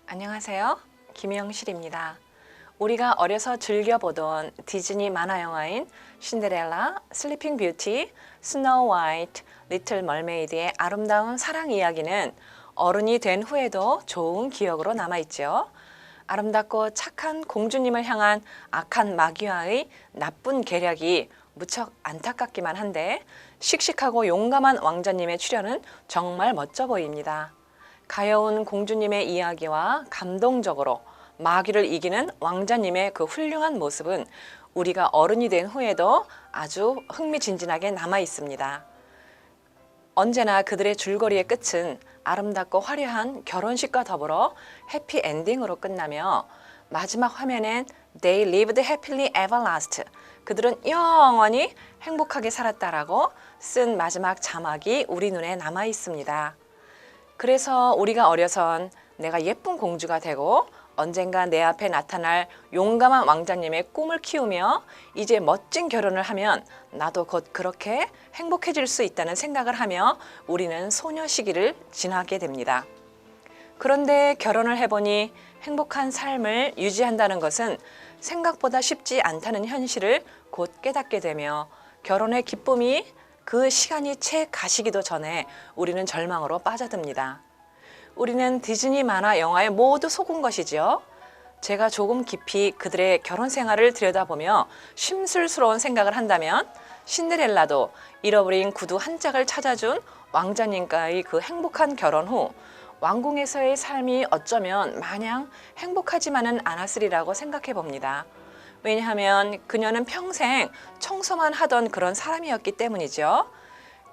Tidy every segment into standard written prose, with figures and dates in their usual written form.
안녕하세요. 김영실입니다. 우리가 어려서 즐겨보던 디즈니 만화 영화인 신데렐라, 슬리핑 뷰티, 스노우 화이트, 리틀 멀메이드의 아름다운 사랑 이야기는 어른이 된 후에도 좋은 기억으로 남아있죠. 아름답고 착한 공주님을 향한 악한 마귀와의 나쁜 계략이 무척 안타깝기만 한데 씩씩하고 용감한 왕자님의 출연은 정말 멋져 보입니다. 가여운 공주님의 이야기와 감동적으로 마귀를 이기는 왕자님의 그 훌륭한 모습은 우리가 어른이 된 후에도 아주 흥미진진하게 남아 있습니다. 언제나 그들의 줄거리의 끝은 아름답고 화려한 결혼식과 더불어 해피엔딩으로 끝나며 마지막 화면엔 They lived happily ever last. 그들은 영원히 행복하게 살았다라고 쓴 마지막 자막이 우리 눈에 남아 있습니다. 그래서 우리가 어려선 내가 예쁜 공주가 되고 언젠가 내 앞에 나타날 용감한 왕자님의 꿈을 키우며 이제 멋진 결혼을 하면 나도 곧 그렇게 행복해질 수 있다는 생각을 하며 우리는 소녀 시기를 지나게 됩니다. 그런데 결혼을 해보니 행복한 삶을 유지한다는 것은 생각보다 쉽지 않다는 현실을 곧 깨닫게 되며 결혼의 기쁨이 그 시간이 채 가시기도 전에 우리는 절망으로 빠져듭니다. 우리는 디즈니 만화 영화에 모두 속은 것이지요. 제가 조금 깊이 그들의 결혼 생활을 들여다보며 심술스러운 생각을 한다면 신데렐라도 잃어버린 구두 한 짝을 찾아준 왕자님과의 그 행복한 결혼 후 왕궁에서의 삶이 어쩌면 마냥 행복하지만은 않았으리라고 생각해 봅니다. 왜냐하면 그녀는 평생 청소만 하던 그런 사람이었기 때문이죠.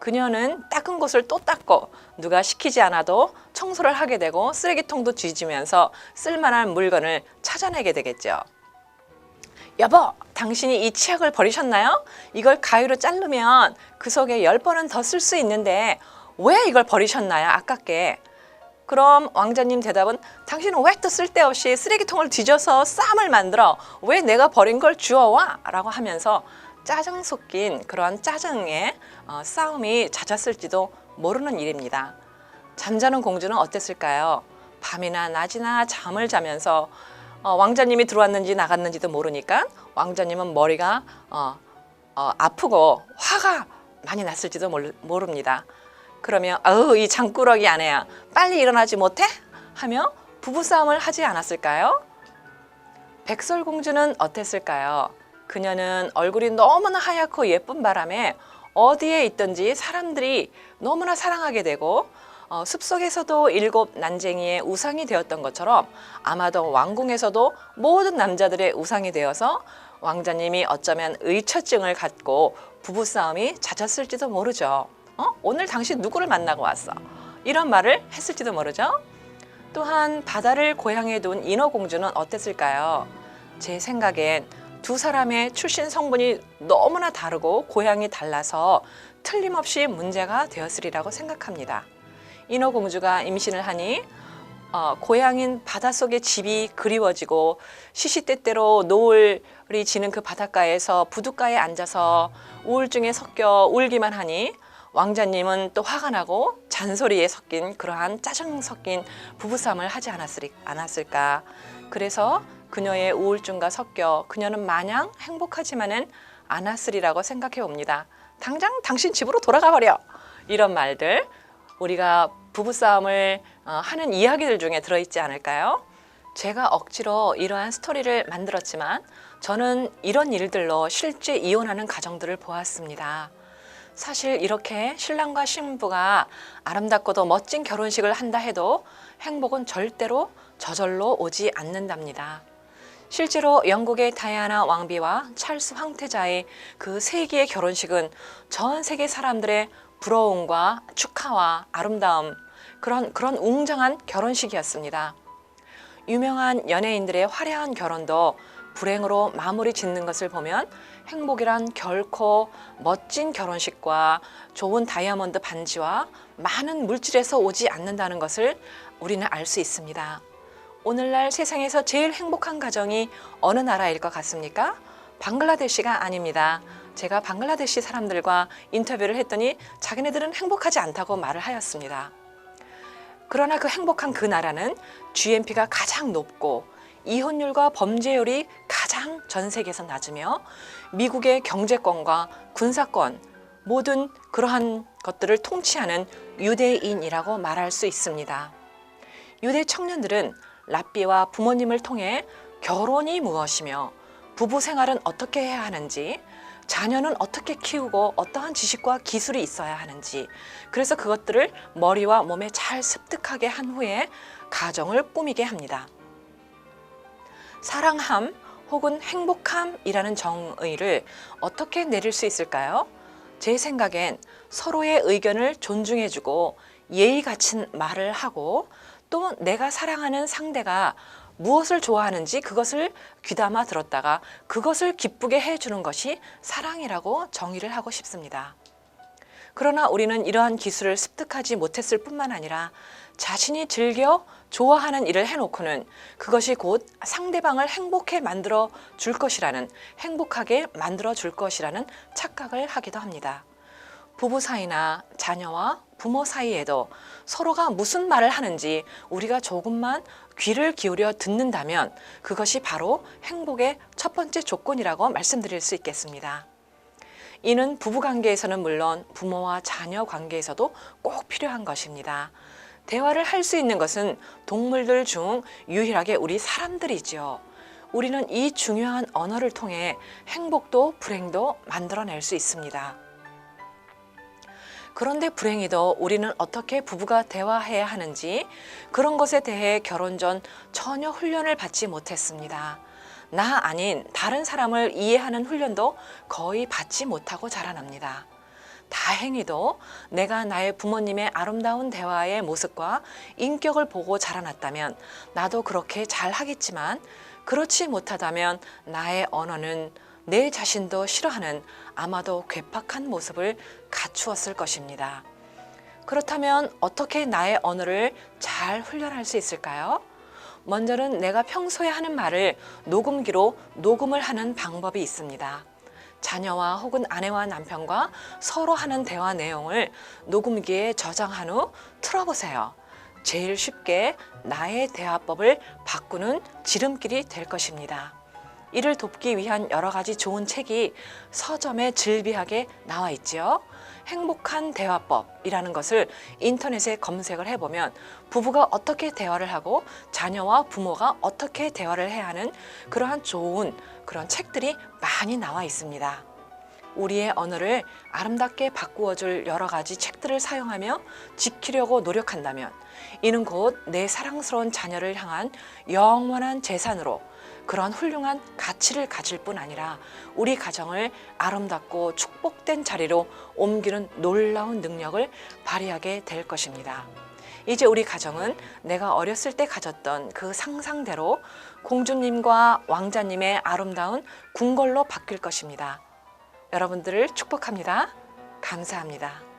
그녀는 닦은 곳을 또 닦고 누가 시키지 않아도 청소를 하게 되고 쓰레기통도 뒤지면서 쓸만한 물건을 찾아내게 되겠죠. 여보, 당신이 이 치약을 버리셨나요? 이걸 가위로 자르면 그 속에 10번은 더 쓸 수 있는데 왜 이걸 버리셨나요? 아깝게. 그럼 왕자님 대답은 당신은 왜 또 쓸데없이 쓰레기통을 뒤져서 쌈을 만들어 왜 내가 버린 걸 주워와? 라고 하면서 짜증 섞인 그러한 짜증의 싸움이 잦았을지도 모르는 일입니다. 잠자는 공주는 어땠을까요? 밤이나 낮이나 잠을 자면서 왕자님이 들어왔는지 나갔는지도 모르니까 왕자님은 머리가 아프고 화가 많이 났을지도 모릅니다. 그러면 이 장꾸러기 아내야 빨리 일어나지 못해? 하며 부부싸움을 하지 않았을까요? 백설공주는 어땠을까요? 그녀는 얼굴이 너무나 하얗고 예쁜 바람에 어디에 있든지 사람들이 너무나 사랑하게 되고 숲속에서도 7 난쟁이의 우상이 되었던 것처럼 아마도 왕궁에서도 모든 남자들의 우상이 되어서 왕자님이 어쩌면 의처증을 갖고 부부싸움이 잦았을지도 모르죠. 오늘 당신 누구를 만나고 왔어? 이런 말을 했을지도 모르죠. 또한 바다를 고향에 둔 인어공주는 어땠을까요? 제 생각엔 두 사람의 출신 성분이 너무나 다르고 고향이 달라서 틀림없이 문제가 되었으리라고 생각합니다. 인어공주가 임신을 하니 고향인 바닷속의 집이 그리워지고 시시때때로 노을이 지는 그 바닷가에서 부둣가에 앉아서 우울증에 섞여 울기만 하니 왕자님은 또 화가 나고 잔소리에 섞인 그러한 짜증 섞인 부부싸움을 하지 않았을까. 그래서 그녀의 우울증과 섞여 그녀는 마냥 행복하지만은 않았으리라고 생각해 봅니다. 당장 당신 집으로 돌아가 버려. 이런 말들 우리가 부부싸움을 하는 이야기들 중에 들어있지 않을까요? 제가 억지로 이러한 스토리를 만들었지만 저는 이런 일들로 실제 이혼하는 가정들을 보았습니다. 사실 이렇게 신랑과 신부가 아름답고도 멋진 결혼식을 한다 해도 행복은 절대로 저절로 오지 않는답니다. 실제로 영국의 다이아나 왕비와 찰스 황태자의 그 세기의 결혼식은 전 세계 사람들의 부러움과 축하와 아름다움, 그런 웅장한 결혼식이었습니다. 유명한 연예인들의 화려한 결혼도 불행으로 마무리 짓는 것을 보면 행복이란 결코 멋진 결혼식과 좋은 다이아몬드 반지와 많은 물질에서 오지 않는다는 것을 우리는 알 수 있습니다. 오늘날 세상에서 제일 행복한 가정이 어느 나라일 것 같습니까? 방글라데시가 아닙니다. 제가 방글라데시 사람들과 인터뷰를 했더니 자기네들은 행복하지 않다고 말을 하였습니다. 그러나 그 행복한 그 나라는 GNP가 가장 높고 이혼율과 범죄율이 가장 전 세계에서 낮으며 미국의 경제권과 군사권 모든 그러한 것들을 통치하는 유대인이라고 말할 수 있습니다. 유대 청년들은 랍비와 부모님을 통해 결혼이 무엇이며 부부 생활은 어떻게 해야 하는지, 자녀는 어떻게 키우고 어떠한 지식과 기술이 있어야 하는지, 그래서 그것들을 머리와 몸에 잘 습득하게 한 후에 가정을 꾸미게 합니다. 사랑함 혹은 행복함이라는 정의를 어떻게 내릴 수 있을까요? 제 생각엔 서로의 의견을 존중해주고 예의 갖춘 말을 하고 또 내가 사랑하는 상대가 무엇을 좋아하는지 그것을 귀담아 들었다가 그것을 기쁘게 해주는 것이 사랑이라고 정의를 하고 싶습니다. 그러나 우리는 이러한 기술을 습득하지 못했을 뿐만 아니라 자신이 즐겨 좋아하는 일을 해놓고는 그것이 곧 상대방을 행복하게 만들어 줄 것이라는 착각을 하기도 합니다. 부부 사이나 자녀와 부모 사이에도 서로가 무슨 말을 하는지 우리가 조금만 귀를 기울여 듣는다면 그것이 바로 행복의 첫 번째 조건이라고 말씀드릴 수 있겠습니다. 이는 부부관계에서는 물론 부모와 자녀 관계에서도 꼭 필요한 것입니다. 대화를 할 수 있는 것은 동물들 중 유일하게 우리 사람들이지요. 우리는 이 중요한 언어를 통해 행복도 불행도 만들어낼 수 있습니다. 그런데 불행히도 우리는 어떻게 부부가 대화해야 하는지 그런 것에 대해 결혼 전 전혀 훈련을 받지 못했습니다. 나 아닌 다른 사람을 이해하는 훈련도 거의 받지 못하고 자라납니다. 다행히도 내가 나의 부모님의 아름다운 대화의 모습과 인격을 보고 자라났다면 나도 그렇게 잘 하겠지만 그렇지 못하다면 나의 언어는 내 자신도 싫어하는 아마도 괴팍한 모습을 갖추었을 것입니다. 그렇다면 어떻게 나의 언어를 잘 훈련할 수 있을까요? 먼저는 내가 평소에 하는 말을 녹음기로 녹음을 하는 방법이 있습니다. 자녀와 혹은 아내와 남편과 서로 하는 대화 내용을 녹음기에 저장한 후 틀어보세요. 제일 쉽게 나의 대화법을 바꾸는 지름길이 될 것입니다. 이를 돕기 위한 여러 가지 좋은 책이 서점에 즐비하게 나와 있지요. 행복한 대화법이라는 것을 인터넷에 검색을 해보면 부부가 어떻게 대화를 하고 자녀와 부모가 어떻게 대화를 해야 하는 그러한 좋은 그런 책들이 많이 나와 있습니다. 우리의 언어를 아름답게 바꾸어줄 여러 가지 책들을 사용하며 지키려고 노력한다면 이는 곧 내 사랑스러운 자녀를 향한 영원한 재산으로 그런 훌륭한 가치를 가질 뿐 아니라 우리 가정을 아름답고 축복된 자리로 옮기는 놀라운 능력을 발휘하게 될 것입니다. 이제 우리 가정은 내가 어렸을 때 가졌던 그 상상대로 공주님과 왕자님의 아름다운 궁궐로 바뀔 것입니다. 여러분들을 축복합니다. 감사합니다.